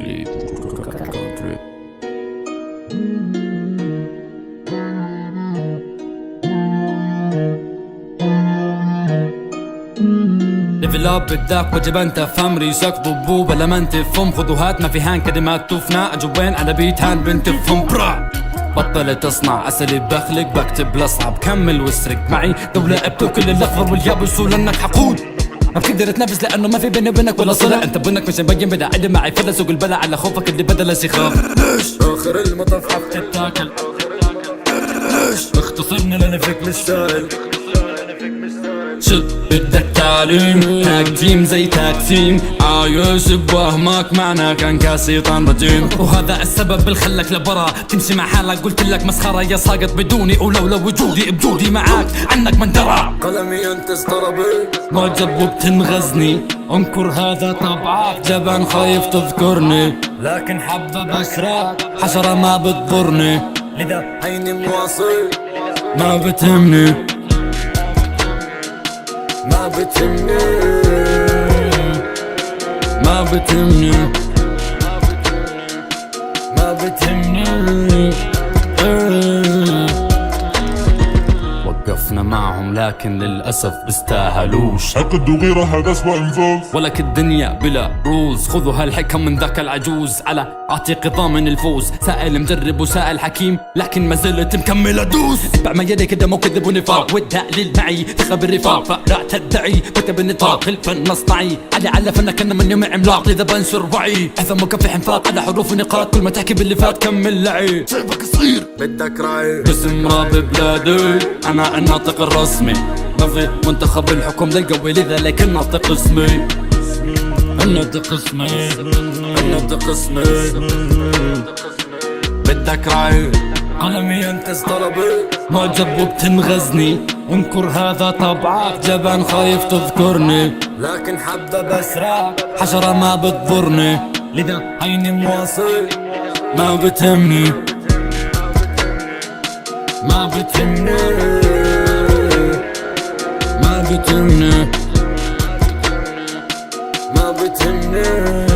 country. ليفل اب بدك وجب انت تفهم ريسك ضبو بلا ما انت تفهم خذوا هات ما في هان كلمات تفنى اجوين على بيت هان بنت تفهم برا بطل تصنع اساليب بخلق بكتب الاصعب كمل واسرق معي دولة ابتو كل الاخضر واليابس ولانك حقود ما بتقدر تنافس لانه ما في بيني وبينك ولا صلة انت بينك مش مبين بدا عدم معي فلا سوق البلا على خوفك اللي بدل سخاف اخر المطاف حق تتاكل اختصرني لاني فيك مش سائل شو بدك تعليم تاك زي تاكسيم عايش بوهمك معنا كان كاسيطان رجيم وهذا السبب اللي خلك لبرا تمشي مع حالك قلت لك مسخرة يا ساقط بدوني ولولا وجودي بجودي معاك عنك من درى قلمي انت استربي معجب وبتنغزني انكر هذا طبعك جبان خايف تذكرني لكن حبة بشرك حشرة ما بتضرني لذا عيني مواصل ما بتهمني ما بتهمني ما بتهمني ما بتهمني وقفنا معهم لكن للأسف بيستاهلوش حقد وغيره هذا اسوأ انفاز ولك الدنيا بلا رولز خذوا هالحكم من ذاك العجوز على عاتق ضامن الفوز سائل مجرب وسائل حكيم لكن ما زلت مكمل ادوس اتبع ما يلي كده مو كذب ونفاق والتقليل معي ثقة بالرفاق فلا تدعي بكتب النطاق الفن مصنعي على فنك انا من يوم عملاق لذا بنشر وعي اذا مكفي انفاق على حروف ونقاط كل ما تحكي باللي فات كمل لعي شايفك صغير بدك راعي باسم راب بلادي انا الناطق الرسمي ما في منتخب الحكم للقوي لذا لك الناطق اسمي الناطق اسمي الناطق اسمي بدك راعي قلمي انت استربي معجب وبتنغزني انكر هذا طبعك جبان خايف تذكرني لكن حبة بسرق حشرة ما بتضرني لذا عيني مواصل ما بتهمني ما بتهمني ما بتهمني ما بتهمني